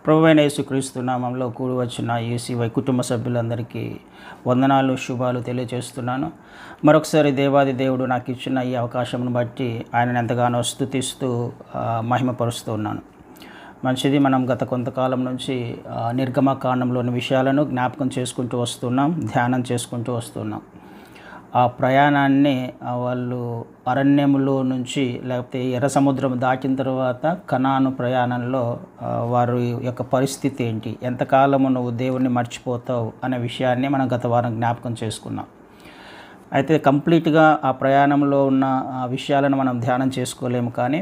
ప్రభువైన యేసుక్రీస్తు నామంలో కూడి వచ్చిన యేసీవై కుటుంబ సభ్యులందరికీ వందనాలు, శుభాలు తెలియజేస్తున్నాను. మరొకసారి దేవాది దేవుడు నాకు ఇచ్చిన ఈ అవకాశంను బట్టి ఆయనను ఎంతగానో స్తుతిస్తూ మహిమపరుస్తూ ఉన్నాను. మంచిది, మనం గత కొంతకాలం నుంచి నిర్గమకాండంలోని విషయాలను జ్ఞాపకం చేసుకుంటూ వస్తున్నాం, ధ్యానం చేసుకుంటూ వస్తున్నాం. ఆ ప్రయాణాన్ని వాళ్ళు అరణ్యములో నుంచి లేకపోతే ఎర్ర సముద్రం దాటిన తర్వాత కనాను ప్రయాణంలో వారి యొక్క పరిస్థితి ఏంటి, ఎంతకాలము నువ్వు దేవుణ్ణి మర్చిపోతావు అనే విషయాన్ని మనం గత వారం జ్ఞాపకం చేసుకున్నాం. అయితే కంప్లీట్గా ఆ ప్రయాణంలో ఉన్న విషయాలను మనం ధ్యానం చేసుకోలేము, కానీ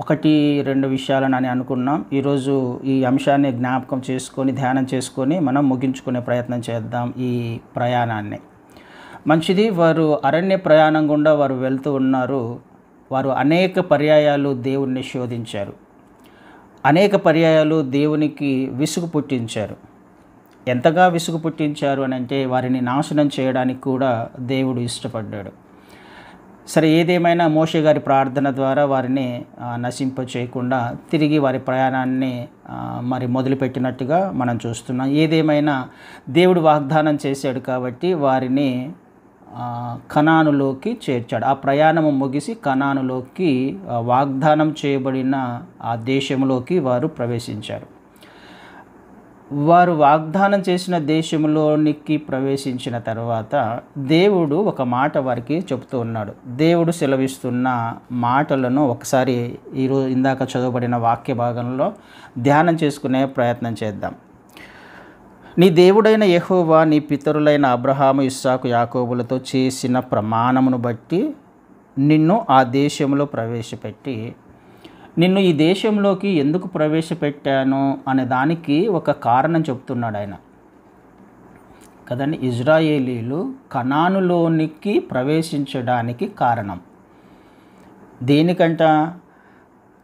1-2 విషయాలను అని అనుకున్నాం. ఈరోజు ఈ అంశాన్ని జ్ఞాపకం చేసుకొని ధ్యానం చేసుకొని మనం ముగించుకునే ప్రయత్నం చేద్దాం ఈ ప్రయాణాన్ని. మంచిది, వారు అరణ్య ప్రయాణం గుండా వారు వెళ్తూ ఉన్నారు. వారు అనేక పర్యాయాలు దేవుణ్ణి శోధించారు, అనేక పర్యాయాలు దేవునికి విసుగు పుట్టించారు. ఎంతగా విసుగు పుట్టించారు అని అంటే వారిని నాశనం చేయడానికి కూడా దేవుడు ఇష్టపడ్డాడు. సరే, ఏదేమైనా మోషే గారి ప్రార్థన ద్వారా వారిని నశింప చేయకుండా తిరిగి వారి ప్రయాణాన్ని మరి మొదలుపెట్టినట్టుగా మనం చూస్తున్నాం. ఏదేమైనా దేవుడు వాగ్దానం చేశాడు కాబట్టి వారిని కనానులోకి చేర్చాడు. ఆ ప్రయాణము ముగిసి కనానులోకి వాగ్దానం చేయబడిన ఆ దేశంలోకి వారు ప్రవేశించారు. వారు వాగ్దానం చేసిన దేశంలోనికి ప్రవేశించిన తర్వాత దేవుడు ఒక మాట వారికి చెబుతూ ఉన్నాడు. దేవుడు సెలవిస్తున్న మాటలను ఒకసారి ఈరోజు ఇందాక చదవబడిన వాక్య భాగంలో ధ్యానం చేసుకునే ప్రయత్నం చేద్దాం. నీ దేవుడైన యెహోవా నీ పితరులైన అబ్రహాము, ఇస్సాకు, యాకోబులతో చేసిన ప్రమాణమును బట్టి నిన్ను ఆ దేశంలో ప్రవేశపెట్టి, నిన్ను ఈ దేశంలోకి ఎందుకు ప్రవేశపెట్టాను అనే దానికి ఒక కారణం చెప్తున్నాడు ఆయన కదండి. ఇజ్రాయేలీలు కనానులోనికి ప్రవేశించడానికి కారణం దేనికంట?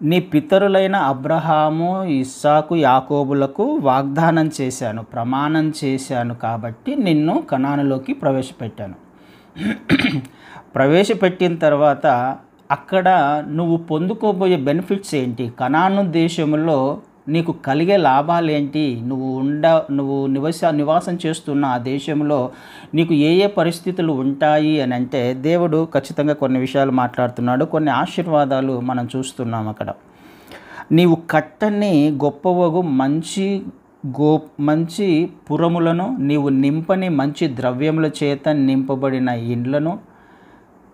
నీ పితరులైన అబ్రహాము, ఇస్సాకు, యాకోబులకు వాగ్దానం చేశాను, ప్రమాణం చేశాను కాబట్టి నిన్ను కనానులోకి ప్రవేశపెట్టాను. ప్రవేశపెట్టిన తర్వాత అక్కడ నువ్వు పొందుకోబోయే బెనిఫిట్స్ ఏంటి, కనాను దేశంలో నీకు కలిగే లాభాలు ఏంటి, నువ్వు నివాసం చేస్తున్న ఆ దేశంలో నీకు ఏ ఏ పరిస్థితులు ఉంటాయి అని అంటే దేవుడు ఖచ్చితంగా కొన్ని విషయాలు మాట్లాడుతున్నాడు. కొన్ని ఆశీర్వాదాలు మనం చూస్తున్నాం అక్కడ. నీవు కట్టని గొప్పవగు మంచి పురములను, నీవు నింపని మంచి ద్రవ్యముల చేత నింపబడిన ఇండ్లను,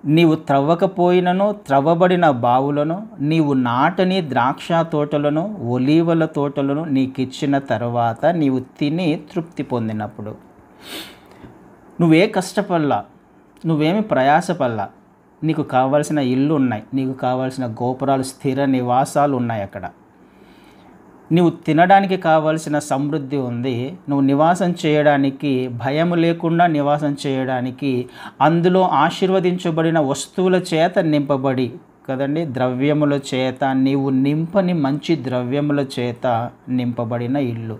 నీవు త్రవ్వకపోయినను త్రవ్వబడిన బావులను, నీవు నాటని ద్రాక్ష తోటలను, ఒలీవల తోటలను నీకిచ్చిన తర్వాత నీవు తిని తృప్తి పొందినప్పుడు, నువ్వే కష్టపడలా, నువ్వేమి ప్రయాసపడలా, నీకు కావాల్సిన ఇల్లు ఉన్నాయి, నీకు కావాల్సిన గోపురాలు, స్థిర నివాసాలు ఉన్నాయి, అక్కడ నువ్వు తినడానికి కావాల్సిన సమృద్ధి ఉంది, నువ్వు నివాసం చేయడానికి భయం లేకుండా నివాసం చేయడానికి అందులో ఆశీర్వదించబడిన వస్తువుల చేత నింపబడి కదండి, ద్రవ్యముల చేత, నీవు నింపని మంచి ద్రవ్యముల చేత నింపబడిన ఇల్లు,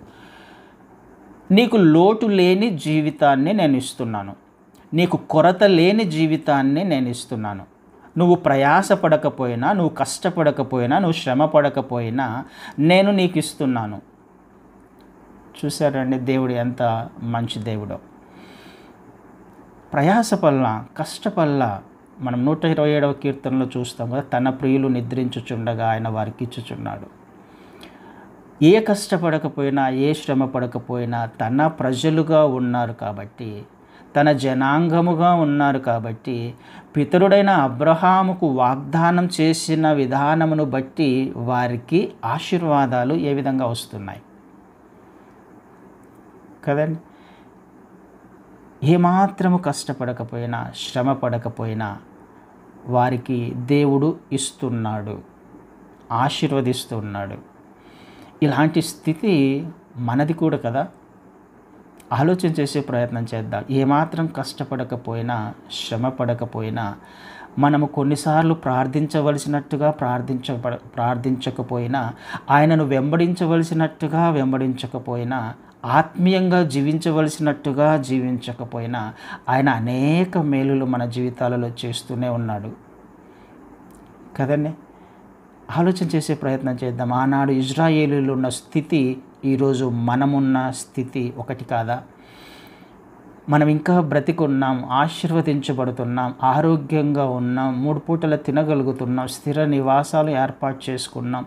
నీకు లోటు లేని జీవితాన్ని నేను ఇస్తున్నాను, నీకు కొరత లేని జీవితాన్ని నేను ఇస్తున్నాను. నువ్వు ప్రయాసపడకపోయినా, నువ్వు కష్టపడకపోయినా, నువ్వు శ్రమ పడకపోయినా నేను నీకు ఇస్తున్నాను. చూసారండి దేవుడు ఎంత మంచి దేవుడో. ప్రయాసపల్లా, కష్టపల్లా. మనం 127వ కీర్తనలో చూస్తాం కదా, తన ప్రియులు నిద్రించుచుండగా ఆయన వారికి ఇచ్చుచున్నాడు. ఏ కష్టపడకపోయినా, ఏ శ్రమ పడకపోయినా తన ప్రజలుగా ఉన్నారు కాబట్టి, తన జనాంగముగా ఉన్నారు కాబట్టి, పితరుడైన అబ్రహాముకు వాగ్దానం చేసిన విధానమును బట్టి వారికి ఆశీర్వాదాలు ఏ విధంగా వస్తున్నాయి కదండి. ఏమాత్రము కష్టపడకపోయినా, శ్రమ పడకపోయినా వారికి దేవుడు ఇస్తున్నాడు, ఆశీర్వదిస్తున్నాడు. ఇలాంటి స్థితి మనది కూడా కదా. ఆలోచన చేసే ప్రయత్నం చేద్దాం. ఏమాత్రం కష్టపడకపోయినా, శ్రమ పడకపోయినా, మనము కొన్నిసార్లు ప్రార్థించవలసినట్టుగా ప్రార్థించకపోయినా, ఆయనను వెంబడించవలసినట్టుగా వెంబడించకపోయినా, ఆత్మీయంగా జీవించవలసినట్టుగా జీవించకపోయినా ఆయన అనేక మేలులు మన జీవితాలలో చేస్తూనే ఉన్నాడు కదండి. ఆలోచన చేసే ప్రయత్నం చేద్దాం. ఆనాడు ఇజ్రాయేలీలు ఉన్న స్థితి, ఈరోజు మనమున్న స్థితి ఒకటి కాదా? మనం ఇంకా బ్రతికున్నాం, ఆశీర్వదించబడుతున్నాం, ఆరోగ్యంగా ఉన్నాం, 3 పూటల తినగలుగుతున్నాం, స్థిర నివాసాలు ఏర్పాటు చేసుకున్నాం,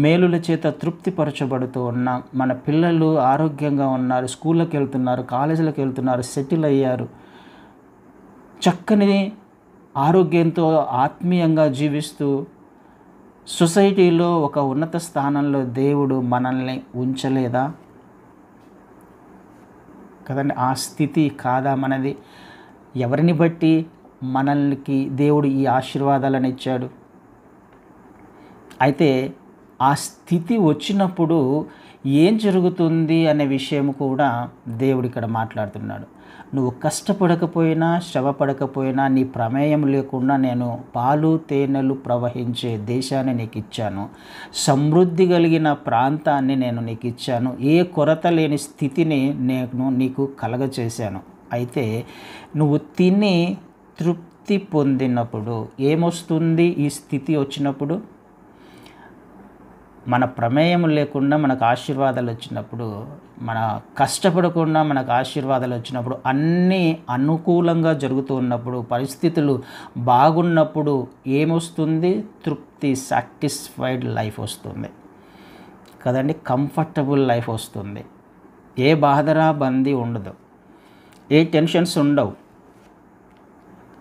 మేలుల చేత తృప్తిపరచబడుతూ ఉన్నాం. మన పిల్లలు ఆరోగ్యంగా ఉన్నారు, స్కూళ్ళకి వెళ్తున్నారు, కాలేజీలకు వెళ్తున్నారు, సెటిల్ అయ్యారు. చక్కని ఆరోగ్యంతో ఆత్మీయంగా జీవిస్తూ సొసైటీలో ఒక ఉన్నత స్థానంలో దేవుడు మనల్ని ఉంచలేదా? కదండి. ఆ స్థితి కాదా మనది? ఎవరిని బట్టి మనల్ని దేవుడు ఈ ఆశీర్వాదాలను ఇచ్చాడు? అయితే ఆ స్థితి వచ్చినప్పుడు ఏం జరుగుతుంది అనే విషయం కూడా దేవుడు ఇక్కడ మాట్లాడుతున్నాడు. నువ్వు కష్టపడకపోయినా, శ్రమ పడకపోయినా, నీ ప్రమేయం లేకుండా నేను పాలు తేనెలు ప్రవహించే దేశాన్ని నీకు ఇచ్చాను, సమృద్ధి కలిగిన ప్రాంతాన్ని నేను నీకు ఇచ్చాను, ఏ కొరత లేని స్థితిని నేను నీకు కలగచేశాను. అయితే నువ్వు తిని తృప్తి పొందినప్పుడు ఏమొస్తుంది? ఈ స్థితి వచ్చినప్పుడు మన ప్రమేయం లేకుండా మనకు ఆశీర్వాదాలు వచ్చినప్పుడు, మన కష్టపడకుండా మనకు ఆశీర్వాదాలు వచ్చినప్పుడు, అన్నీ అనుకూలంగా జరుగుతూ ఉన్నప్పుడు, పరిస్థితులు బాగున్నప్పుడు ఏమొస్తుంది? తృప్తి, సాటిస్ఫైడ్ లైఫ్ వస్తుంది కదండి. కంఫర్టబుల్ లైఫ్ వస్తుంది. ఏ బాధరా బందీ ఉండదు, ఏ టెన్షన్స్ ఉండవు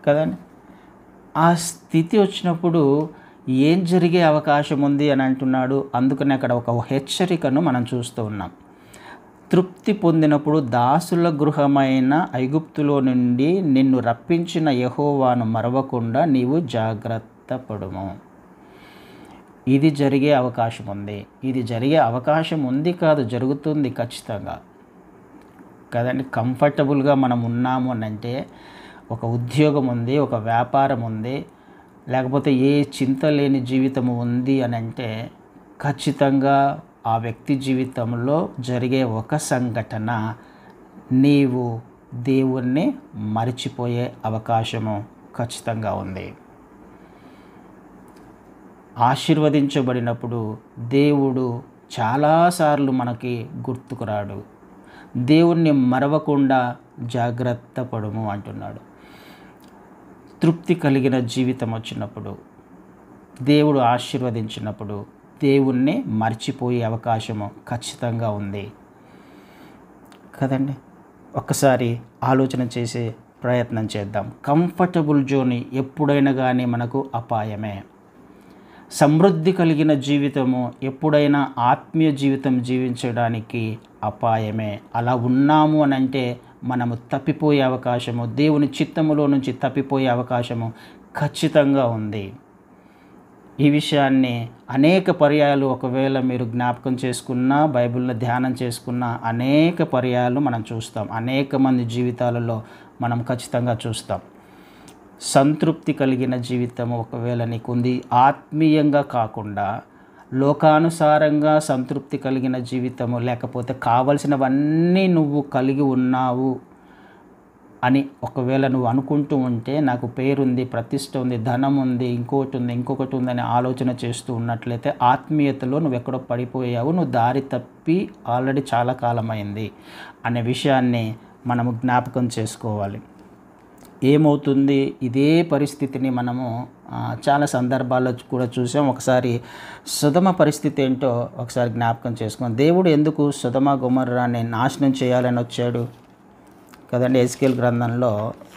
కదండి. ఆ స్థితి వచ్చినప్పుడు ఏం జరిగే అవకాశం ఉంది అని అంటున్నాడు. అందుకని అక్కడ ఒక హెచ్చరికను మనం చూస్తూ ఉన్నాం. తృప్తి పొందినప్పుడు దాసుల గృహమైన ఐగుప్తులో నుండి నిన్ను రప్పించిన యెహోవాను మరవకుండా నీవు జాగ్రత్త పడుము. ఇది జరిగే అవకాశం ఉంది. ఇది జరిగే అవకాశం ఉంది కాదు, జరుగుతుంది ఖచ్చితంగా కదండి. కంఫర్టబుల్గా మనం ఉన్నాము అని అంటే, ఒక ఉద్యోగం ఉంది, ఒక వ్యాపారం ఉంది, లేకపోతే ఏ చింత లేని జీవితము ఉంది అని అంటే, ఖచ్చితంగా ఆ వ్యక్తి జీవితంలో జరిగే ఒక సంఘటన నీవు దేవుణ్ణి మరిచిపోయే అవకాశము ఖచ్చితంగా ఉంది. ఆశీర్వదించబడినప్పుడు దేవుడు చాలాసార్లు మనకి గుర్తుకురాడు. దేవుణ్ణి మరవకుండా జాగ్రత్త పడుము అంటున్నాడు. తృప్తి కలిగిన జీవితం వచ్చినప్పుడు, దేవుడు ఆశీర్వదించినప్పుడు దేవుణ్ణి మర్చిపోయే అవకాశము ఖచ్చితంగా ఉంది కదండి. ఒక్కసారి ఆలోచన చేసే ప్రయత్నం చేద్దాం. కంఫర్టబుల్ జోన్ ఎప్పుడైనా కానీ మనకు అపాయమే. సమృద్ధి కలిగిన జీవితము ఎప్పుడైనా ఆత్మీయ జీవితం జీవించడానికి అపాయమే. అలా ఉన్నాము అని అంటే మనము తప్పిపోయే అవకాశము, దేవుని చిత్తములో నుంచి తప్పిపోయే అవకాశము ఖచ్చితంగా ఉంది. ఈ విషయాన్ని అనేక పర్యాయాలు ఒకవేళ మీరు జ్ఞాపకం చేసుకున్నా, బైబిల్ని ధ్యానం చేసుకున్నా అనేక పర్యాయాలు మనం చూస్తాం. అనేక మంది జీవితాలలో మనం ఖచ్చితంగా చూస్తాం. సంతృప్తి కలిగిన జీవితం ఒకవేళ నీకుంది, ఆత్మీయంగా కాకుండా లోకానుసారంగా సంతృప్తి కలిగిన జీవితము, లేకపోతే కావలసినవన్నీ నువ్వు కలిగి ఉన్నావు అని ఒకవేళ నువ్వు అనుకుంటూ ఉంటే, నాకు పేరుంది, ప్రతిష్ట ఉంది, ధనం ఉంది, ఇంకొకటి ఉందని ఆలోచన చేస్తూ ఉన్నట్లయితే ఆత్మీయతలో నువ్వు ఎక్కడో పడిపోయావు, నువ్వు దారి తప్పి ఆల్రెడీ చాలా కాలమైంది అనే విషయాన్ని మనము జ్ఞాపకం చేసుకోవాలి. ఏమవుతుంది? ఇదే పరిస్థితిని మనము చాలా సందర్భాల్లో కూడా చూసాం. ఒకసారి సొదొమ పరిస్థితి ఏంటో ఒకసారి జ్ఞాపకం చేసుకున్నాం. దేవుడు ఎందుకు సొదొమ గొమొర్రాని నాశనం చేయాలని వచ్చాడు కదండి. ఎహెజ్కేలు గ్రంథంలో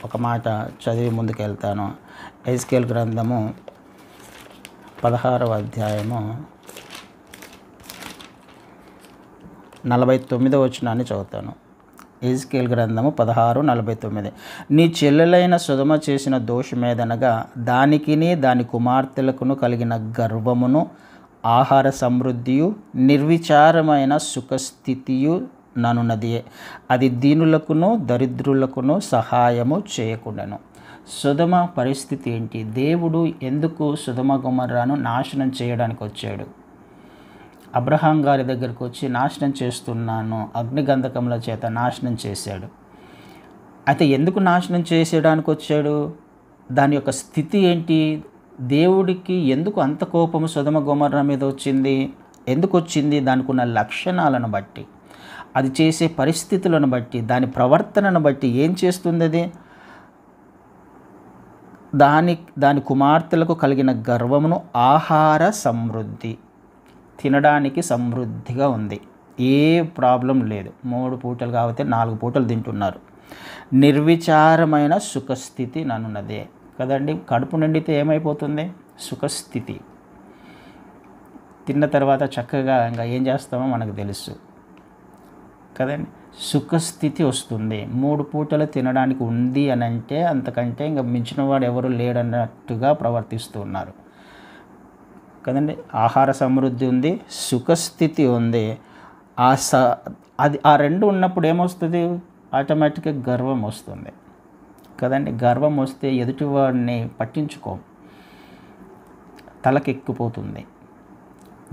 ఒక మాట చదివి ముందుకు వెళ్తాను. ఎహెజ్కేలు గ్రంథము 16వ అధ్యాయము 49వ వచనాన్ని చదువుతాను. ఎహెజ్కేలు గ్రంథము 16:49. నీ చెల్లెలైన సొదొమ చేసిన దోషమేదనగా దానికిని దాని కుమార్తెలకును కలిగిన గర్వమును, ఆహార సమృద్ధియు, నిర్విచారమైన సుఖస్థితియు ననున్నదియే. అది దీనులకును దరిద్రులకును సహాయము చేయకుండాను. సొదొమ పరిస్థితి ఏంటి? దేవుడు ఎందుకు సొదొమ గొమొర్రాను నాశనం చేయడానికి వచ్చాడు? అబ్రహాం గారి దగ్గరకు వచ్చి నాశనం చేస్తున్నాను, అగ్నిగంధకముల చేత నాశనం చేశాడు. అయితే ఎందుకు నాశనం చేసేయడానికి వచ్చాడు? దాని యొక్క స్థితి ఏంటి? దేవుడికి ఎందుకు అంత కోపము సొదొమ గొమొర్రా మీద వచ్చింది? ఎందుకు వచ్చింది? దానికి ఉన్న లక్షణాలను బట్టి, అది చేసే పరిస్థితులను బట్టి, దాని ప్రవర్తనను బట్టి ఏం చేస్తుంది అది? దాని కుమార్తెలకు కలిగిన గర్వమును ఆహార సమృద్ధి, తినడానికి సమృద్ధిగా ఉంది, ఏ ప్రాబ్లం లేదు. 3 పూటలు కాబట్టి 4 పూటలు తింటున్నారు. నిర్విచారమైన సుఖస్థితి నన్నున్నదే కదండి. కడుపు నిండితే ఏమైపోతుంది? సుఖస్థితి. తిన్న తర్వాత చక్కగా ఇంకా ఏం చేస్తామో మనకు తెలుసు కదండి. సుఖస్థితి వస్తుంది. 3 పూటలు తినడానికి ఉంది అని అంటే అంతకంటే ఇంకా మించిన వాడు ఎవరు లేడన్నట్టుగా ప్రవర్తిస్తూ ఉన్నారు కదండి. ఆహార సమృద్ధి ఉంది, సుఖస్థితి ఉంది. ఆ రెండు ఉన్నప్పుడు ఏమొస్తుంది? ఆటోమేటిక్గా గర్వం వస్తుంది కదండి. గర్వం వస్తే ఎదుటివాడిని పట్టించుకో, తలకెక్కిపోతుంది.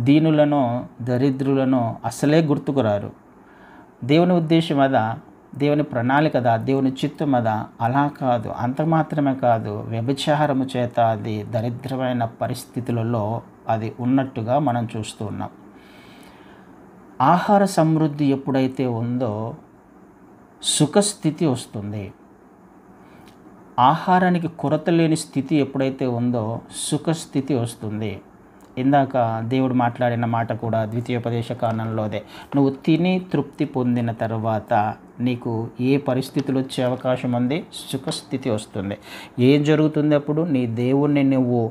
దీనులను దరిద్రులను అసలే గుర్తుకురారు. దేవుని ఉద్దేశం అదా? దేవుని ప్రణాళిక అదా? దేవుని చిత్తం అదా? అలా కాదు. అంత మాత్రమే కాదు, వ్యభిచారము చేత అది దరిద్రమైన పరిస్థితులలో అది ఉన్నట్టుగా మనం చూస్తూ ఉన్నాం. ఆహార సమృద్ధి ఎప్పుడైతే ఉందో సుఖస్థితి వస్తుంది. ఆహారానికి కొరత లేని స్థితి ఎప్పుడైతే ఉందో సుఖస్థితి వస్తుంది. ఇందాక దేవుడు మాట్లాడిన మాట కూడా ద్వితీయోపదేశ కాండంలోదే. నువ్వు తిని తృప్తి పొందిన తర్వాత నీకు ఏ పరిస్థితులు వచ్చే అవకాశం ఉంది? సుఖస్థితి వస్తుంది. ఏం జరుగుతుంది అప్పుడు? నీ దేవుణ్ణి నువ్వు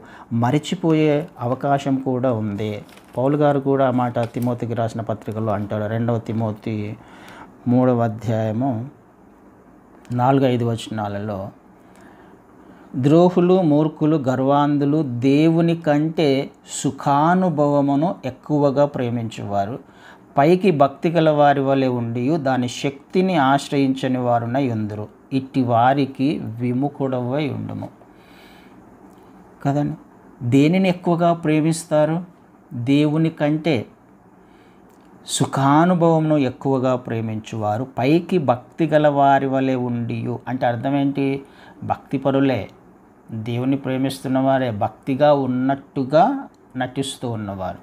మరిచిపోయే అవకాశం కూడా ఉంది. పౌలు గారు కూడా ఆ మాట తిమోతికి రాసిన పత్రికలో అంటాడు. 2వ తిమోతి 3వ అధ్యాయము 4-5 వచనాలలో, ద్రోహులు, మూర్ఖులు, గర్వాంధులు దేవుని కంటే సుఖానుభవమును ఎక్కువగా ప్రేమించేవారు, పైకి భక్తి గల వారి వలె ఉండి దాని శక్తిని ఆశ్రయించని వారునై ఉందురు. ఇట్టి వారికి విముఖుడవై ఉండుము. కదండి. దేనిని ఎక్కువగా ప్రేమిస్తారు? దేవుని కంటే సుఖానుభవమును ఎక్కువగా ప్రేమించువారు, పైకి భక్తి గల వారి వలె ఉండి అంటే అర్థం ఏంటి? భక్తిపరులే, దేవుని ప్రేమిస్తున్నవారే, భక్తిగా ఉన్నట్టుగా నటిస్తూ ఉన్నవారు.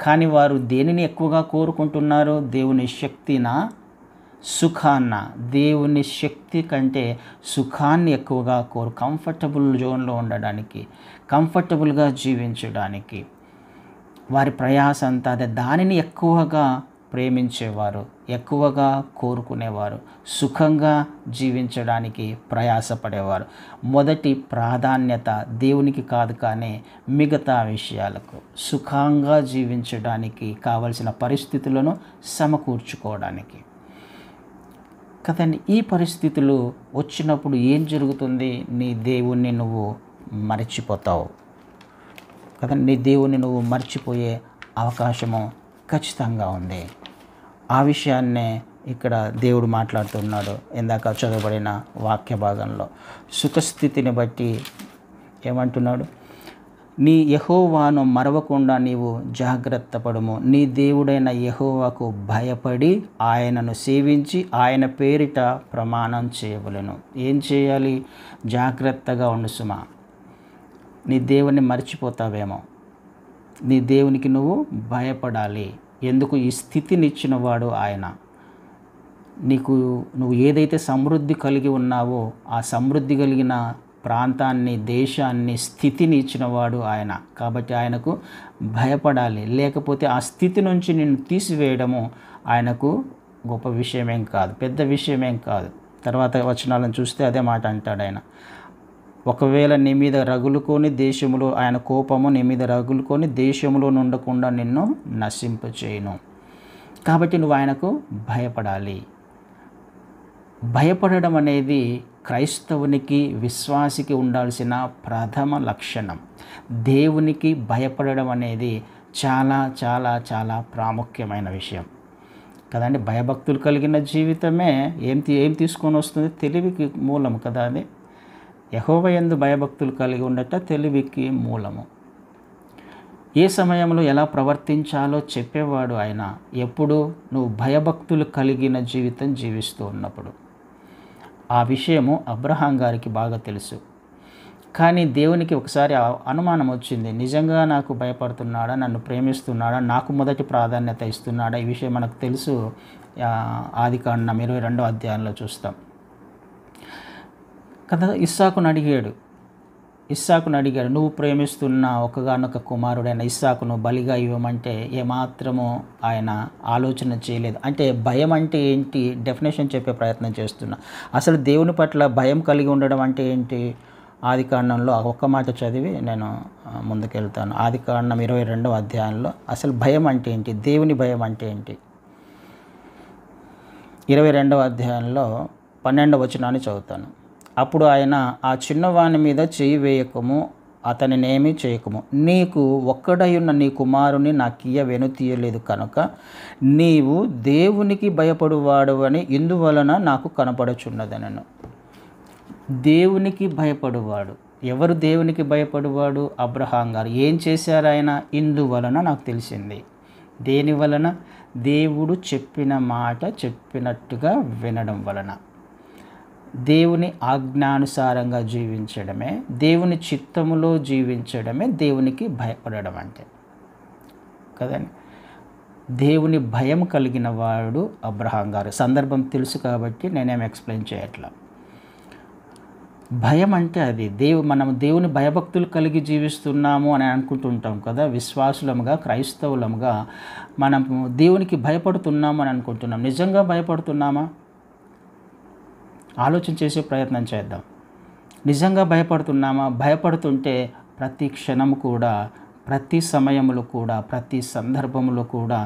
కానీ వారు దేనిని ఎక్కువగా కోరుకుంటున్నారు? దేవుని శక్తినా, సుఖాన్న? దేవుని శక్తి కంటే సుఖాన్ని ఎక్కువగా కంఫర్టబుల్ జోన్లో ఉండడానికి, కంఫర్టబుల్గా జీవించడానికి వారి ప్రయాస అంతా అదే. దానిని ఎక్కువగా ప్రేమించేవారు, ఎక్కువగా కోరుకునేవారు, సుఖంగా జీవించడానికి ప్రయాసపడేవారు. మొదటి ప్రాధాన్యత దేవునికి కాదు, కానీ మిగతా విషయాలకు, సుఖంగా జీవించడానికి కావలసిన పరిస్థితులను సమకూర్చుకోవడానికి కదండి. ఈ పరిస్థితులు వచ్చినప్పుడు ఏం జరుగుతుంది? నీ దేవుణ్ణి నువ్వు మర్చిపోతావు కదండి. నీ దేవుణ్ణి నువ్వు మర్చిపోయే అవకాశము ఖచ్చితంగా ఉంది. ఆ విషయాన్నే ఇక్కడ దేవుడు మాట్లాడుతున్నాడు ఇందాక చదవబడిన వాక్య భాగంలో. సుఖస్థితిని బట్టి ఏమంటున్నాడు? నీ యెహోవాను మరవకుండా నీవు జాగ్రత్త పడుము. నీ దేవుడైన యెహోవాకు భయపడి ఆయనను సేవించి ఆయన పేరిట ప్రమాణం చేయవలెను. ఏం చేయాలి? జాగ్రత్తగా ఉండు సుమా. నీ దేవుని మర్చిపోతావేమో. నీ దేవునికి నువ్వు భయపడాలి. ఎందుకు? ఈ స్థితిని ఇచ్చినవాడు ఆయన. నువ్వు ఏదైతే సమృద్ధి కలిగి ఉన్నావో ఆ సమృద్ధి కలిగిన ప్రాంతాన్ని, దేశాన్ని, స్థితిని ఇచ్చినవాడు ఆయన. కాబట్టి ఆయనకు భయపడాలి. లేకపోతే ఆ స్థితి నుంచి నిన్ను తీసివేయడము ఆయనకు గొప్ప విషయమేం కాదు, పెద్ద విషయమేం కాదు. తర్వాత వచనాలను చూస్తే అదే మాట అంటాడు ఆయన. ఒకవేళ నీ మీద రగులుకొని దేశములో, ఆయన కోపము నీ మీద రగులుకొని దేశంలో ఉండకుండా నిన్ను నశింపచేయును. కాబట్టి నువ్వు ఆయనకు భయపడాలి. భయపడడం అనేది క్రైస్తవునికి, విశ్వాసికి ఉండాల్సిన ప్రథమ లక్షణం. దేవునికి భయపడడం అనేది చాలా చాలా చాలా ప్రాముఖ్యమైన విషయం కదండి. భయభక్తులు కలిగిన జీవితమే ఏం తీసుకొని వస్తుంది? తెలివికి మూలము కదా. అది యెహోవా యందు భయభక్తులు కలిగి ఉండట తెలివికి మూలము. ఏ సమయంలో ఎలా ప్రవర్తించాలో చెప్పేవాడు ఆయన. ఎప్పుడు? నువ్వు భయభక్తులు కలిగిన జీవితం జీవిస్తూ ఉన్నప్పుడు. ఆ విషయము అబ్రహాం గారికి బాగా తెలుసు. కానీ దేవునికి ఒకసారి అనుమానం వచ్చింది, నిజంగా నాకు భయపడుతున్నాడా, నన్ను ప్రేమిస్తున్నాడా, నాకు మొదటి ప్రాధాన్యత ఇస్తున్నాడా? ఈ విషయం మనకు తెలుసు. ఆదికాండం 22వ అధ్యాయంలో చూస్తాం కదా. ఇస్సాకును అడిగాడు, నువ్వు ప్రేమిస్తున్న ఒకగానొక కుమారుడైన ఇస్సాకును బలిగా ఇవ్వమంటే ఏమాత్రము ఆయన ఆలోచన చేయలేదు. అంటే భయం అంటే ఏంటి డెఫినేషన్ చెప్పే ప్రయత్నం చేస్తున్నా. అసలు దేవుని పట్ల భయం కలిగి ఉండడం అంటే ఏంటి? ఆదికాండంలో ఒక్క మాట చదివి నేను ముందుకెళ్తాను. ఆదికాండం 22వ అధ్యాయంలో అసలు భయం అంటే ఏంటి, దేవుని భయం అంటే ఏంటి? 22వ అధ్యాయంలో 12వ వచనాన్ని చదువుతాను. అప్పుడు ఆయన, ఆ చిన్నవాని మీద చేయి వేయకము, అతనినేమీ చేయకము, నీకు ఒక్కడయున్న నీ కుమారుని నాకియ్య వెనుతీయలేదు కనుక నీవు దేవునికి భయపడువాడు అని ఇందువలన నాకు కనపడుచున్నదనను. దేవునికి భయపడువాడు. ఎవరు దేవునికి భయపడువాడు? అబ్రహాం గారు. ఏం చేశారు ఆయన? ఇందువలన నాకు తెలిసింది. దేని వలన? దేవుడు చెప్పిన మాట చెప్పినట్టుగా వినడం వలన. దేవుని ఆజ్ఞానుసారంగా జీవించడమే, దేవుని చిత్తములో జీవించడమే దేవునికి భయపడడం అంటే కదండి. దేవుని భయం కలిగిన వాడు అబ్రహాం గారు. సందర్భం తెలుసు కాబట్టి నేనేం ఎక్స్ప్లెయిన్ చేయట్లా. భయం అంటే అది మనం దేవుని భయభక్తులు కలిగి జీవిస్తున్నాము అని అనుకుంటుంటాం కదా. విశ్వాసులముగా, క్రైస్తవులముగా మనము దేవునికి భయపడుతున్నాము అని అనుకుంటున్నాం. నిజంగా భయపడుతున్నామా? ఆలోచన చేసే ప్రయత్నం చేద్దాం. నిజంగా భయపడుతున్నామా? భయపడుతుంటే ప్రతి క్షణము కూడా, ప్రతి సమయములో కూడా, ప్రతి సందర్భంలో కూడా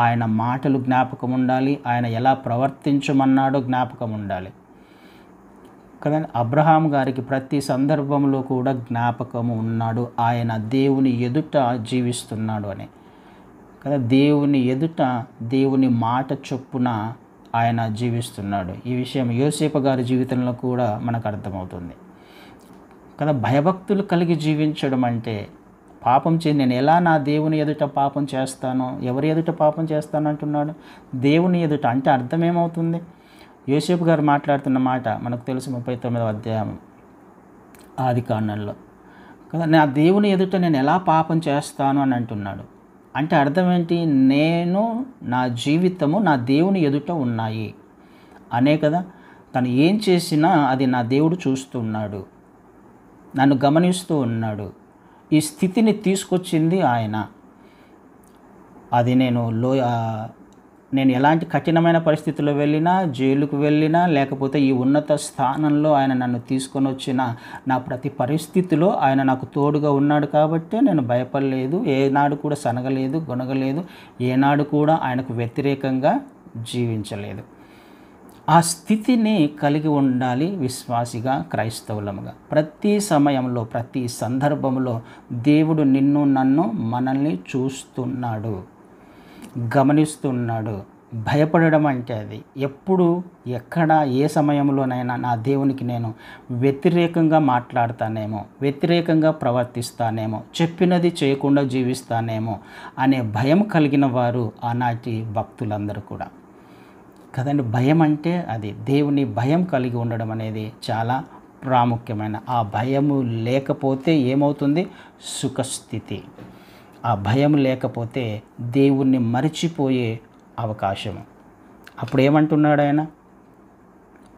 ఆయన మాటలు జ్ఞాపకం ఉండాలి. ఆయన ఎలా ప్రవర్తించమన్నాడో జ్ఞాపకం ఉండాలి కదండి. అబ్రహాం గారికి ప్రతి సందర్భంలో కూడా జ్ఞాపకము ఉన్నాడు. ఆయన దేవుని ఎదుట జీవిస్తున్నాడు అని కదా. దేవుని ఎదుట దేవుని మాట చొప్పున ఆయన జీవిస్తున్నాడు. ఈ విషయం యోసేపు గారి జీవితంలో కూడా మనకు అర్థమవుతుంది కదా. భయభక్తులు కలిగి జీవించడం అంటే పాపం నేను ఎలా నా దేవుని ఎదుట పాపం చేస్తాను? ఎవరి ఎదుట పాపం చేస్తాను అంటున్నాడు? దేవుని ఎదుట. అంటే అర్థం ఏమవుతుంది? యోసేపు గారు మాట్లాడుతున్న మాట మనకు తెలుసు. 39వ అధ్యాయం ఆదికాండంలో కదా. నా దేవుని ఎదుట నేను ఎలా పాపం చేస్తాను అని అంటున్నాడు. అంటే అర్థం ఏంటి? నేను, నా జీవితము నా దేవుని ఎదుట ఉన్నాయి అనే కదా. తను ఏం చేసినా అది నా దేవుడు చూస్తున్నాడు, నన్ను గమనిస్తూ ఉన్నాడు. ఈ స్థితిని తీసుకొచ్చింది ఆయన. అది నేను ఎలాంటి కఠినమైన పరిస్థితుల్లో వెళ్ళినా, జైలుకు వెళ్ళినా, లేకపోతే ఈ ఉన్నత స్థానంలో ఆయన నన్ను తీసుకొని వచ్చిన నా ప్రతి పరిస్థితిలో ఆయన నాకు తోడుగా ఉన్నాడు కాబట్టే నేను భయపడలేదు. ఏనాడు కూడా సనగలేదు, గొనగలేదు. ఏనాడు కూడా ఆయనకు వ్యతిరేకంగా జీవించలేదు. ఆ స్థితిని కలిగి ఉండాలి విశ్వాసిగా, క్రైస్తవులముగా. ప్రతి సమయంలో, ప్రతి సందర్భంలో దేవుడు నిన్ను, నన్ను, మనల్ని చూస్తున్నాడు, గమనిస్తున్నాడు. భయపడడం అంటే అది. ఎప్పుడు, ఎక్కడ, ఏ సమయంలోనైనా నా దేవునికి నేను వ్యతిరేకంగా మాట్లాడతానేమో, వ్యతిరేకంగా ప్రవర్తిస్తానేమో, చెప్పినది చేయకుండా జీవిస్తానేమో అనే భయం కలిగిన వారు ఆనాటి భక్తులందరూ కూడా కదండి. భయం అంటే అది. దేవుని భయం కలిగి ఉండడం అనేది చాలా ప్రాముఖ్యమైన. ఆ భయము లేకపోతే ఏమవుతుంది? సుఖస్థితి. ఆ భయం లేకపోతే దేవుణ్ణి మరిచిపోయే అవకాశము. అప్పుడు ఏమంటున్నాడు ఆయన?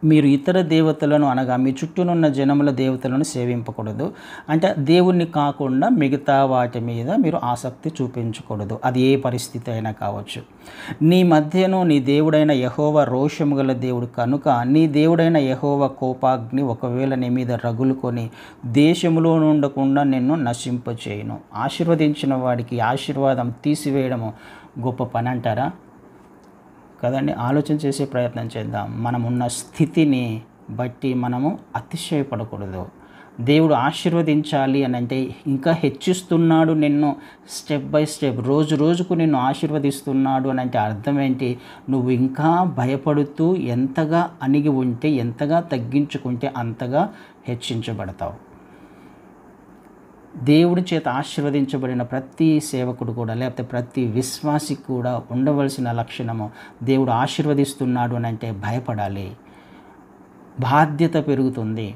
మీరు ఇతర దేవతలను, అనగా మీ చుట్టూనున్న జనముల దేవతలను సేవింపకూడదు. అంటే దేవుణ్ణి కాకుండా మిగతా వాటి మీద మీరు ఆసక్తి చూపించకూడదు. అది ఏ పరిస్థితి అయినా కావచ్చు. నీ మధ్యను నీ దేవుడైన యెహోవా రోషము గల దేవుడు కనుక నీ దేవుడైన యెహోవా కోపాగ్ని ఒకవేళ నీ మీద రగులుకొని దేశములో ఉండకుండా నిన్ను నశింపచేయును. ఆశీర్వదించిన వాడికి ఆశీర్వాదం తీసివేయడము గొప్ప పని అంటారా? కదండి. ఆలోచన చేసే ప్రయత్నం చేద్దాం. మనం ఉన్న స్థితిని బట్టి మనము అతిశయపడకూడదు. దేవుడు ఆశీర్వదించాలి అని అంటే ఇంకా హెచ్చిస్తున్నాడు నిన్ను, స్టెప్ బై స్టెప్, రోజు రోజుకు నిన్ను ఆశీర్వదిస్తున్నాడు అని అంటే అర్థం ఏంటి? నువ్వు ఇంకా భయపడుతూ ఎంతగా అణిగి ఉంటే, ఎంతగా తగ్గించుకుంటే అంతగా హెచ్చించబడతావు. దేవుడి చేత ఆశీర్వదించబడిన ప్రతి సేవకుడు కూడా, లేకపోతే ప్రతి విశ్వాసికి కూడా ఉండవలసిన లక్షణము, దేవుడు ఆశీర్వదిస్తున్నాడు అని అంటే భయపడాలి. బాధ్యత పెరుగుతుంది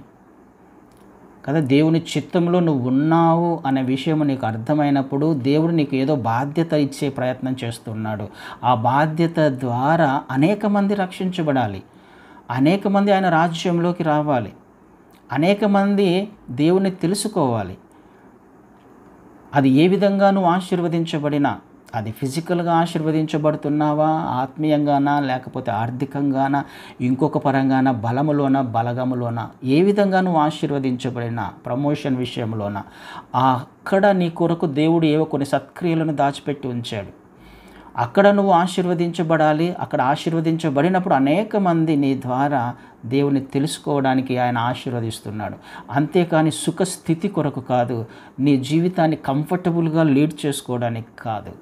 కదా. దేవుని చిత్తంలో నువ్వు ఉన్నావు అనే విషయం నీకు అర్థమైనప్పుడు దేవుడు నీకు ఏదో బాధ్యత ఇచ్చే ప్రయత్నం చేస్తున్నాడు. ఆ బాధ్యత ద్వారా అనేక మంది రక్షించబడాలి, అనేక మంది ఆయన రాజ్యంలోకి రావాలి, అనేక మంది దేవుని తెలుసుకోవాలి. అది ఏ విధంగా నువ్వు ఆశీర్వదించబడినా, అది ఫిజికల్గా ఆశీర్వదించబడుతున్నావా, ఆత్మీయంగానా, లేకపోతే ఆర్థికంగానా, ఇంకొక పరంగానా, బలములోన బలగములోన, ఏ విధంగా నువ్వు ఆశీర్వదించబడినా, ప్రమోషన్ విషయంలోన, అక్కడ నీ కొరకు దేవుడు ఏవో కొన్ని సత్క్రియలను దాచిపెట్టి ఉంచాడు. అక్కడ నువ్వు ఆశీర్వదించబడాలి. అక్కడ ఆశీర్వదించబడినప్పుడు అనేక మంది నీ ద్వారా దేవుని తెలుసుకోవడానికి ఆయన ఆశీర్వదిస్తున్నాడు. అంతేకాని సుఖస్థితి కొరకు కాదు, నీ జీవితాన్ని కంఫర్టబుల్గా లీడ్ చేసుకోవడానికి కాదు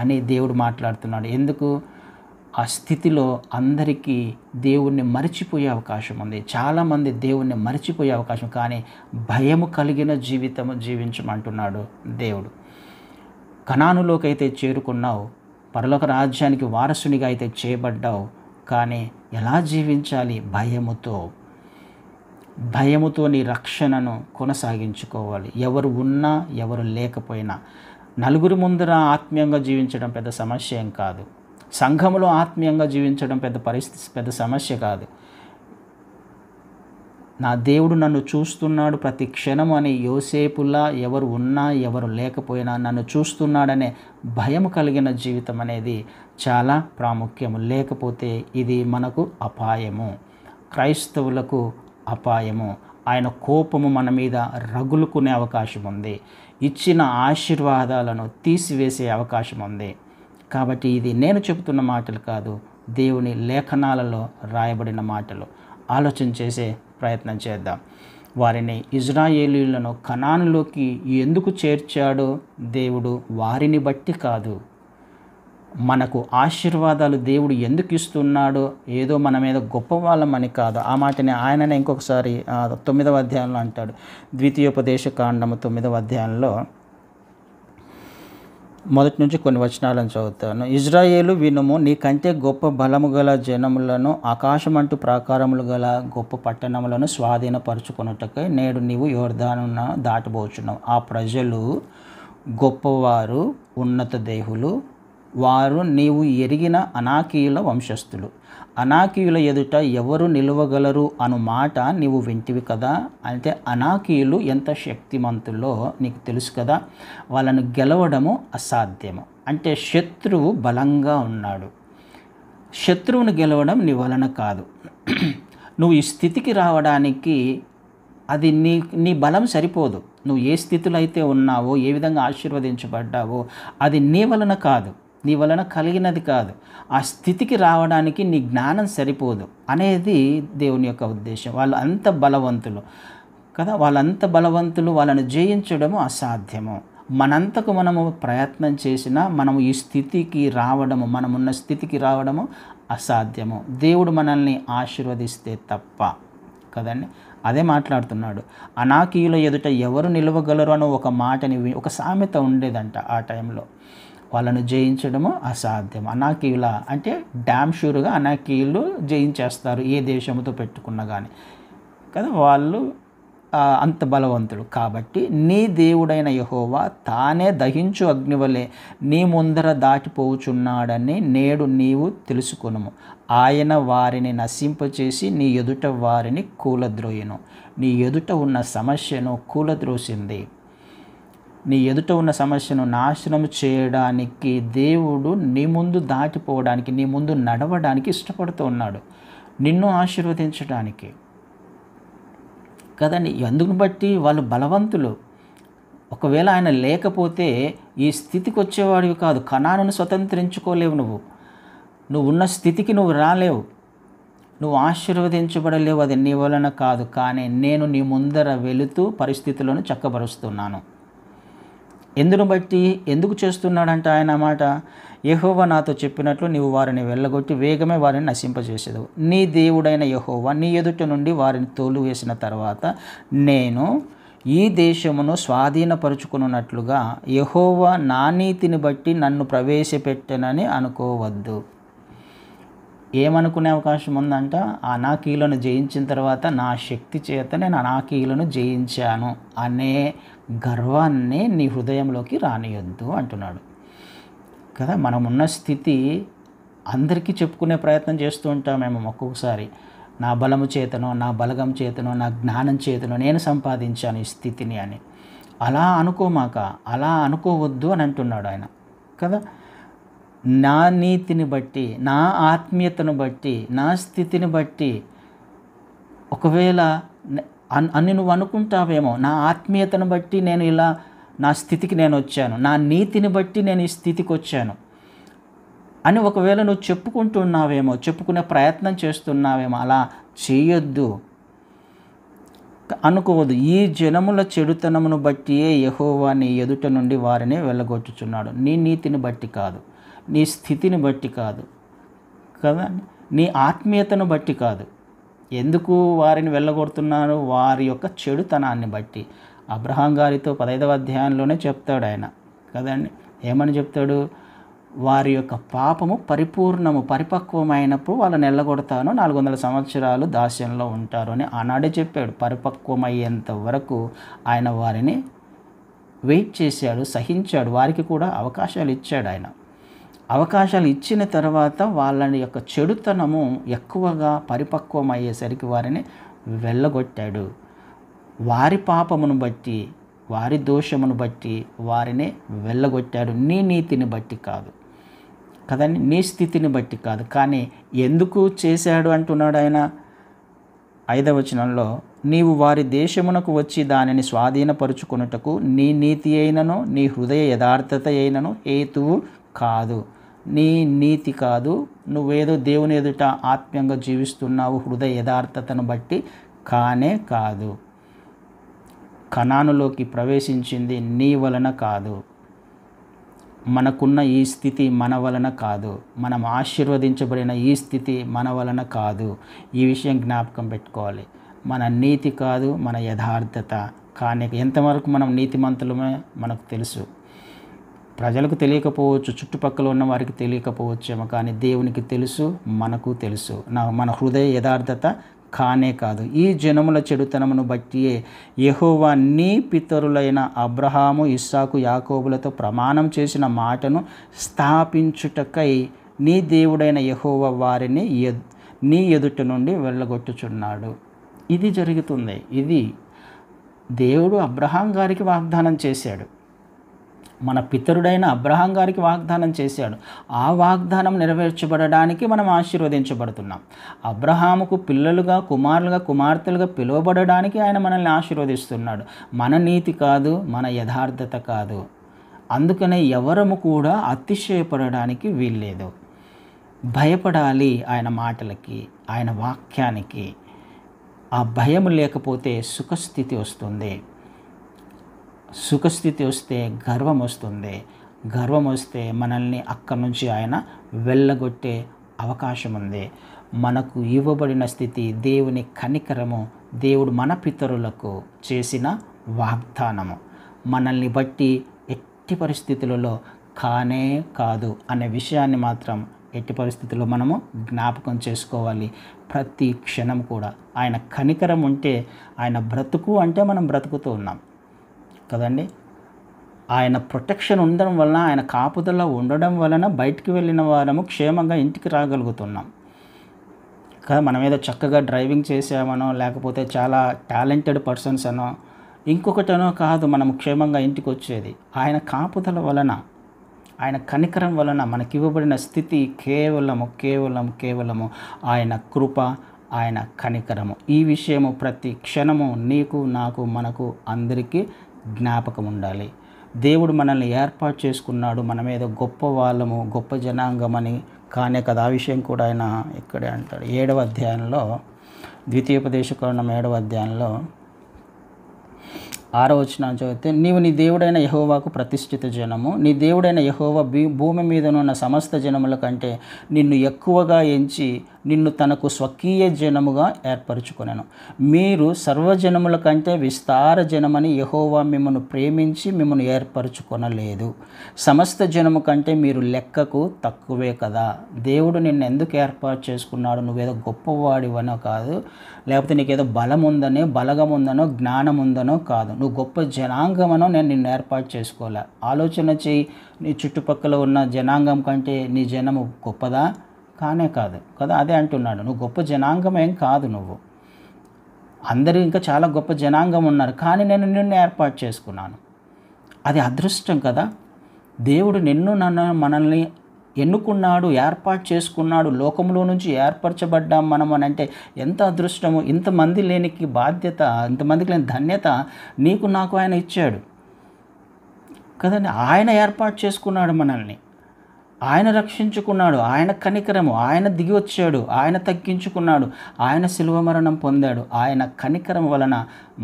అని దేవుడు మాట్లాడుతున్నాడు. ఎందుకు? ఆ స్థితిలో అందరికీ దేవుణ్ణి మరిచిపోయే అవకాశం ఉంది. చాలామంది దేవుణ్ణి మరిచిపోయే అవకాశం, కానీ భయము కలిగిన జీవితము జీవించమంటున్నాడు దేవుడు. కనానులోకి అయితే చేరుకున్నావు, పరలోక రాజ్యానికి వారసునిగా అయితే చేయబడ్డావు, కానీ ఎలా జీవించాలి? భయముతో నీ రక్షణను కొనసాగించుకోవాలి. ఎవరు ఉన్నా ఎవరు లేకపోయినా. నలుగురి ముందర ఆత్మీయంగా జీవించడం పెద్ద సమస్య ఏం కాదు. సంఘములో ఆత్మీయంగా జీవించడం పెద్ద సమస్య కాదు. నా దేవుడు నన్ను చూస్తున్నాడు ప్రతి క్షణం అని యోసేపులా ఎవరు ఉన్నా ఎవరు లేకపోయినా నన్ను చూస్తున్నాడనే భయం కలిగిన జీవితం అనేది చాలా ప్రాముఖ్యము. లేకపోతే ఇది మనకు అపాయము, క్రైస్తవులకు అపాయము. ఆయన కోపము మన మీద రగులుకునే అవకాశం ఉంది, ఇచ్చిన ఆశీర్వాదాలను తీసివేసే అవకాశం ఉంది. కాబట్టి ఇది నేను చెబుతున్న మాటలు కాదు, దేవుని లేఖనాలలో రాయబడిన మాటలు. ఆలోచన చేసే ప్రయత్నం చేద్దాం. వారిని, ఇజ్రాయేలీయులను కనానులోకి ఎందుకు చేర్చాడో దేవుడు వారిని బట్టి కాదు, మనకు ఆశీర్వాదాలు దేవుడు ఎందుకు ఇస్తున్నాడో ఏదో మన మీద గొప్పవాళ్ళమని కాదు. ఆ మాటని ఆయననే ఇంకొకసారి 9వ అధ్యాయంలో అంటాడు. ద్వితీయోపదేశ కాండము 9వ అధ్యాయంలో మొదటి నుంచి కొన్ని వచనాలను చదువుతాను. ఇజ్రాయేలు వినుము, నీకంటే గొప్ప బలము గల జనములను, ఆకాశమంటూ ప్రాకారములు గల గొప్ప పట్టణములను స్వాధీనపరుచుకొనుటకై నేడు నీవు యోర్దానును దాటబోచున్నావు. ఆ ప్రజలు గొప్పవారు, ఉన్నత దేహులు, వారు నీవు ఎరిగిన అనాకీయుల వంశస్థులు. అనాకీయుల ఎదుట ఎవరు నిలవగలరు అను మాట నీవు వింటివి కదా. అంటే అనాకీయులు ఎంత శక్తిమంతులో నీకు తెలుసు కదా. వాళ్ళను గెలవడము అసాధ్యము. అంటే శత్రువు బలంగా ఉన్నాడు. శత్రువును గెలవడం నీ వలన కాదు. నువ్వు ఈ స్థితికి రావడానికి అది నీ బలం సరిపోదు. నువ్వు ఏ స్థితిలో అయితే ఉన్నావో, ఏ విధంగా ఆశీర్వదించబడ్డావో అది నీ వలన కాదు, నీ వలన కలిగినది కాదు. ఆ స్థితికి రావడానికి నీ జ్ఞానం సరిపోదు అనేది దేవుని యొక్క ఉద్దేశం. వాళ్ళు అంత బలవంతులు కదా, వాళ్ళంత బలవంతులు, వాళ్ళను జయించడము అసాధ్యము. మనంతకు మనము ప్రయత్నం చేసినా మనము ఈ స్థితికి రావడము, మనమున్న స్థితికి రావడము అసాధ్యము. దేవుడు మనల్ని ఆశీర్వదిస్తే తప్ప కదండి. అదే మాట్లాడుతున్నాడు. అనాకీయుల ఎదుట ఎవరు నిలవగలరు అని ఒక మాటని, ఒక సామెత ఉండేదంట ఆ టైంలో. వాళ్ళను జయించడము అసాధ్యం. అనాకీయుల అంటే డ్యామ్ షూర్గా అనాకీయులు జయించేస్తారు ఏ దేశంతో పెట్టుకున్నా కానీ కదా. వాళ్ళు అంత బలవంతుడు. కాబట్టి నీ దేవుడైన యెహోవా తానే దహించు అగ్నివలే నీ ముందర దాటిపోచున్నాడని నేడు నీవు తెలుసుకొనుము. ఆయన వారిని నశింపచేసి నీ ఎదుట వారిని కూలద్రోయును. నీ ఎదుట ఉన్న సమస్యను కూలద్రోసింది. నీ ఎదుట ఉన్న సమస్యను నాశనం చేయడానికి దేవుడు నీ ముందు దాటిపోవడానికి, నీ ముందు నడవడానికి ఇష్టపడుతూ ఉన్నాడు, నిన్ను ఆశీర్వదించడానికి కదండి. అందుకు బట్టి వాళ్ళు బలవంతులు. ఒకవేళ ఆయన లేకపోతే ఈ స్థితికి వచ్చేవాడివి కాదు. కనానును స్వతంత్రించుకోలేవు. నువ్వు ఉన్న స్థితికి నువ్వు రాలేవు, నువ్వు ఆశీర్వదించబడలేవు. అది నీ వలన కాదు, కానీ నేను నీ ముందర వెళుతూ పరిస్థితులను చక్కబరుస్తున్నాను. ఎందుకు చేస్తున్నాడంటే ఆయన మాట, యెహోవా నాతో చెప్పినట్లు నీవు వారిని వెళ్ళగొట్టి వేగమే వారిని నశింపజేసేదవు. నీ దేవుడైన యెహోవా నీ ఎదుట నుండి వారిని తోలువేసిన తర్వాత నేను ఈ దేశమును స్వాధీనపరుచుకున్నట్లుగా యెహోవా నా నీతిని బట్టి నన్ను ప్రవేశపెట్టనని అనుకోవద్దు. ఏమనుకునే అవకాశం ఉందంట, అనాకీలను జయించిన తర్వాత నా శక్తి చేత నేను అనాకీలను జయించాను అనే గర్వాన్ని నీ హృదయంలోకి రానియొద్దు అంటున్నాడు కదా. మనం ఉన్న స్థితి అందరికీ చెప్పుకునే ప్రయత్నం చేస్తూ ఉంటామేమో ఒక్కొక్కసారి. నా బలము చేతనో, నా బలగం చేతనో, నా జ్ఞానం చేతనో నేను సంపాదించాను ఈ స్థితిని అని. అలా అనుకోమాక, అలా అనుకోవద్దు అని అంటున్నాడు ఆయన కదా. నా నీతిని బట్టి, నా ఆత్మీయతను బట్టి, నా స్థితిని బట్టి, ఒకవేళ అని నువ్వు అనుకుంటావేమో, నా ఆత్మీయతను బట్టి నేను ఇలా నా స్థితికి నేను వచ్చాను, నా నీతిని బట్టి నేను ఈ స్థితికి వచ్చాను అని ఒకవేళ నువ్వు చెప్పుకుంటున్నావేమో, చెప్పుకునే ప్రయత్నం చేస్తున్నావేమో. అలా చేయొద్దు, అనుకోవద్దు. ఈ జనముల చెడుతనమును బట్టియే యెహోవా నీ ఎదుట నుండి వారిని వెళ్ళగొట్టుచున్నాడు. నీ నీతిని బట్టి కాదు, నీ స్థితిని బట్టి కాదు కదా, నీ ఆత్మీయతను బట్టి కాదు. ఎందుకు వారిని వెళ్ళగొడుతున్నారు? వారి యొక్క చెడుతనాన్ని బట్టి. అబ్రహాం గారితో 15వ అధ్యాయంలోనే చెప్తాడు ఆయన కదండి. ఏమని చెప్తాడు? వారి యొక్క పాపము పరిపూర్ణము, పరిపక్వమైనప్పుడు వాళ్ళని వెళ్ళగొడతాను, 400 సంవత్సరాలు దాస్యంలో ఉంటారు అని ఆనాడే చెప్పాడు. పరిపక్వమయ్యేంత వరకు ఆయన వారిని వెయిట్ చేశాడు, సహించాడు. వారికి కూడా అవకాశాలు ఇచ్చాడు ఆయన. అవకాశాలు ఇచ్చిన తర్వాత వాళ్ళ యొక్క చెడుతనము ఎక్కువగా పరిపక్వమయ్యేసరికి వారిని వెళ్ళగొట్టాడు. వారి పాపమును బట్టి, వారి దోషమును బట్టి వారిని వెళ్ళగొట్టాడు. నీ నీతిని బట్టి కాదు కదండి, నీ స్థితిని బట్టి కాదు. కానీ ఎందుకు చేశాడు అంటున్నాడు ఆయన 5వ వచనంలో, నీవు వారి దేశమునకు వచ్చి దానిని స్వాధీనపరుచుకొనుటకు నీ నీతి అయినను నీ హృదయ యథార్థత అయినను హేతువు కాదు. నీ నీతి కాదు, నువ్వేదో దేవుని ఎదుట ఆత్మీయంగా జీవిస్తున్నావు హృదయ యథార్థతను బట్టి కానే కాదు. కనానులోకి ప్రవేశించింది నీ వలన కాదు, మనకున్న ఈ స్థితి మన వలన కాదు, మనం ఆశీర్వదించబడిన ఈ స్థితి మన వలన కాదు. ఈ విషయం జ్ఞాపకం పెట్టుకోవాలి. మన నీతి కాదు, మన యథార్థత కానీ. ఎంతవరకు మనం నీతిమంతులమే మనకు తెలుసు. ప్రజలకు తెలియకపోవచ్చు, చుట్టుపక్కల ఉన్న వారికి తెలియకపోవచ్చేమో, కానీ దేవునికి తెలుసు, మనకు తెలుసు. మన హృదయ యథార్థత కానే కాదు. ఈ జనముల చెడుతనమును బట్టియే యెహోవా నీ పితరులైన అబ్రహాము, ఇస్సాకు, యాకోబులతో ప్రమాణం చేసిన మాటను స్థాపించుటకై నీ దేవుడైన యెహోవా వారిని నీ ఎదుట నుండి వెళ్ళగొట్టుచున్నాడు. ఇది జరుగుతుంది. ఇది దేవుడు అబ్రహాం గారికి వాగ్దానం చేశాడు. మన పితరుడైన అబ్రహాం గారికి వాగ్దానం చేశాడు. ఆ వాగ్దానం నెరవేర్చబడడానికి మనం ఆశీర్వదించబడుతున్నాం. అబ్రహాముకు పిల్లలుగా, కుమారులుగా, కుమార్తెలుగా పిలువబడడానికి ఆయన మనల్ని ఆశీర్వదిస్తున్నాడు. మన నీతి కాదు, మన యథార్థత కాదు. అందుకనే ఎవరము కూడా అతిశయపడడానికి వీల్లేదు. భయపడాలి ఆయన మాటలకి, ఆయన వాక్యానికి. ఆ భయం లేకపోతే సుఖస్థితి వస్తుంది. సుఖస్థితి వస్తే గర్వం వస్తుంది. గర్వం వస్తే మనల్ని అక్కడి నుంచి ఆయన వెళ్ళగొట్టే అవకాశం ఉంది. మనకు ఇవ్వబడిన స్థితి దేవుని కనికరము, దేవుడు మన పితరులకు చేసిన వాగ్దానము. మనల్ని బట్టి ఎట్టి పరిస్థితులలో కానే కాదు అనే విషయాన్ని మాత్రం ఎట్టి పరిస్థితుల్లో మనము జ్ఞాపకం చేసుకోవాలి. ప్రతి క్షణం కూడా ఆయన కనికరం ఉంటే, ఆయన బ్రతుకు అంటే మనం బ్రతుకుతూ ఉన్నాం కదండి. ఆయన ప్రొటెక్షన్ ఉండడం వలన, ఆయన కాపుదల ఉండడం వలన బయటికి వెళ్ళిన వారము క్షేమంగా ఇంటికి రాగలుగుతున్నాం కదా. మనం ఏదో చక్కగా డ్రైవింగ్ చేసామనో, లేకపోతే చాలా టాలెంటెడ్ పర్సన్స్ అనో, ఇంకొకటనో కాదు మనం క్షేమంగా ఇంటికి వచ్చేది. ఆయన కాపుదల వలన, ఆయన కనికరం వలన మనకి ఇవ్వబడిన స్థితి కేవలము ఆయన కృప, ఆయన కనికరము. ఈ విషయము ప్రతి క్షణము నీకు, నాకు, మనకు అందరికీ జ్ఞాపకం ఉండాలి. దేవుడు మనల్ని ఏర్పాటు చేసుకున్నాడు. మనమేదో గొప్ప వాళ్ళము, గొప్ప జనాంగమని కానే కదా. ఆ విషయం కూడా ఆయన ఇక్కడే అంటాడు. 7వ అధ్యాయంలో, ద్వితీయోపదేశకాండం 7వ అధ్యాయంలో 6వ వచనం చదివితే, నీవు నీ దేవుడైన యెహోవాకు ప్రతిష్ఠిత జనము, నీ దేవుడైన యెహోవా భూమి మీదనున్న సమస్త జనముల కంటే నిన్ను ఎక్కువగా ఎంచి నిన్ను తనకు స్వకీయ జనముగా ఏర్పరచుకొనెను. మీరు సర్వజనముల కంటే విస్తార జనమని యెహోవా మిమ్మను ప్రేమించి మిమ్మను ఏర్పరచుకొనలేదు. సమస్త జనము కంటే మీరు లెక్కకు తక్కువే కదా. దేవుడు నిన్ను ఎందుకు ఏర్పాటు చేసుకున్నాడు? నువ్వేదో గొప్పవాడివనో కాదు, లేకపోతే నీకేదో బలం ఉందనో, బలగం ఉందనో, జ్ఞానం ఉందనో కాదు. నువ్వు గొప్ప జనాంగమనో నేను నిన్ను ఏర్పాటు చేసుకోలే. ఆలోచన చేయి, నీ చుట్టుపక్కల ఉన్న జనాంగం కంటే నీ జనము గొప్పదా? కానే కాదు కదా. అదే అంటున్నాడు, నువ్వు గొప్ప జనాంగం ఏం కాదు. నువ్వు అందరూ ఇంకా చాలా గొప్ప జనాంగం ఉన్నారు, కానీ నేను నిన్ను ఏర్పాటు చేసుకున్నాను. అది అదృష్టం కదా. దేవుడు నిన్ను మనల్ని ఎన్నుకున్నాడు, ఏర్పాటు చేసుకున్నాడు. లోకంలో నుంచి ఏర్పరచబడ్డాం మనం అని అంటే ఎంత అదృష్టము. ఇంతమంది లేనికి బాధ్యత, ఇంతమందికి లేని ధన్యత నీకు నాకు ఆయన ఇచ్చాడు కదండి. ఆయన ఏర్పాటు చేసుకున్నాడు మనల్ని, ఆయన రక్షించుకున్నాడు, ఆయన కనికరము, ఆయన దిగి వచ్చాడు, ఆయన తగ్గించుకున్నాడు, ఆయన శిలువ మరణం పొందాడు. ఆయన కనికరం వలన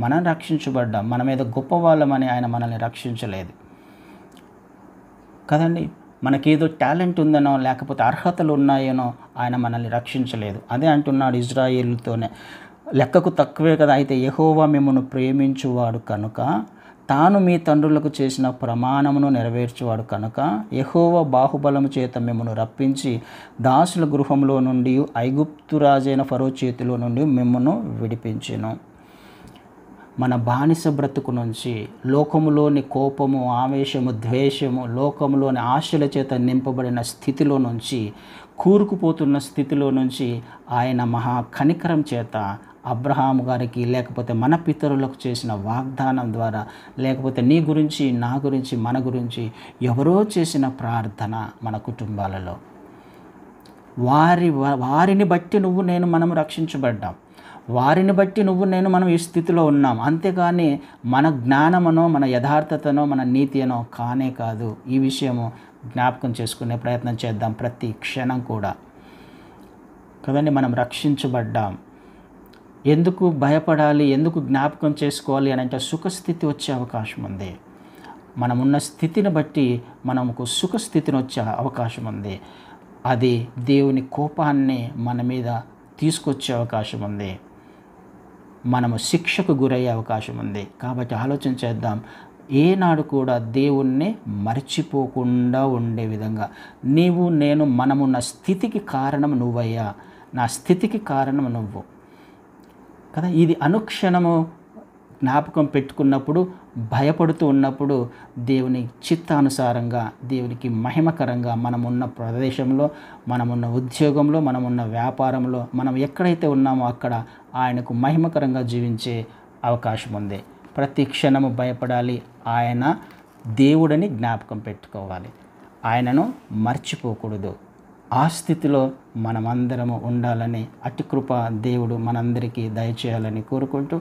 మనం రక్షించబడ్డాం. మన మీద గొప్ప వాళ్ళమని ఆయన మనల్ని రక్షించలేదు కదండి. మనకేదో టాలెంట్ ఉందనో లేకపోతే అర్హతలు ఉన్నాయనో ఆయన మనల్ని రక్షించలేదు. అదే అంటున్నాడు ఇజ్రాయేలుతోనే, లెక్కకు తక్కువే కదా. అయితే యెహోవా మిమ్మను ప్రేమించువాడు కనుక, తాను మీ తండ్రులకు చేసిన ప్రమాణమును నెరవేర్చువాడు కనుక, యెహోవా బాహుబలము చేత మిమ్మను రప్పించి దాసుల గృహంలో నుండి, ఐగుప్తు రాజైన ఫరో చేతిలో నుండి మిమ్మను విడిపించెను. మన బానిస బ్రతుకు నుంచి, లోకములోని కోపము, ఆవేశము, ద్వేషము, లోకములోని ఆశల చేత నింపబడిన స్థితిలో నుంచి, కూరుకుపోతున్న స్థితిలో నుంచి ఆయన మహా కనికరం చేత అబ్రహాము గారికి, లేకపోతే మన పితరులకు చేసిన వాగ్దానం ద్వారా, లేకపోతే నీ గురించి, నా గురించి, మన గురించి ఎవరో చేసిన ప్రార్థన మన కుటుంబాలలో, వారిని బట్టి నువ్వు నేను మనం రక్షించబడ్డాం. వారిని బట్టి నువ్వు నేను మనం ఈ స్థితిలో ఉన్నాం. అంతేగాని మన జ్ఞానమనో, మన యథార్థతనో, మన నీతి అనో కానే కాదు. ఈ విషయము జ్ఞాపకం చేసుకునే ప్రయత్నం చేద్దాం ప్రతి క్షణం కూడా కదండి. మనం రక్షించబడ్డాం. ఎందుకు భయపడాలి, ఎందుకు జ్ఞాపకం చేసుకోవాలి అని అంటే సుఖస్థితి వచ్చే అవకాశం ఉంది. మనమున్న స్థితిని బట్టి మనకు సుఖస్థితిని వచ్చే అవకాశం ఉంది. అది దేవుని కోపాన్ని మన మీద తీసుకొచ్చే అవకాశం ఉంది. మనము శిక్షకు గురయ్యే అవకాశం ఉంది. కాబట్టి ఆలోచన చేద్దాం, ఏనాడు కూడా దేవుణ్ణి మర్చిపోకుండా ఉండే విధంగా నీవు నేను మనమున్న స్థితికి కారణం నువ్వయ్యా, నా స్థితికి కారణం నువ్వు కదా. ఇది అనుక్షణము జ్ఞాపకం పెట్టుకున్నప్పుడు, భయపడుతూ ఉన్నప్పుడు దేవుని చిత్తానుసారంగా, దేవునికి మహిమకరంగా మనమున్న ప్రదేశంలో, మనమున్న ఉద్యోగంలో, మనమున్న వ్యాపారంలో, మనం ఎక్కడైతే ఉన్నామో అక్కడ ఆయనకు మహిమకరంగా జీవించే అవకాశం ఉంది. ప్రతి క్షణము భయపడాలి, ఆయన దేవుడని జ్ఞాపకం పెట్టుకోవాలి, ఆయనను మర్చిపోకూడదు. ఆ స్థితిలో మనమందరము ఉండాలని, అటు కృప దేవుడు మనందరికీ దయచేయాలని కోరుకుంటూ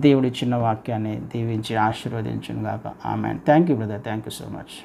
దేవుడి చిన్న వాక్యాన్ని దీవించి ఆశీర్వదించును గాక. Amen. Thank you brother, thank you so much.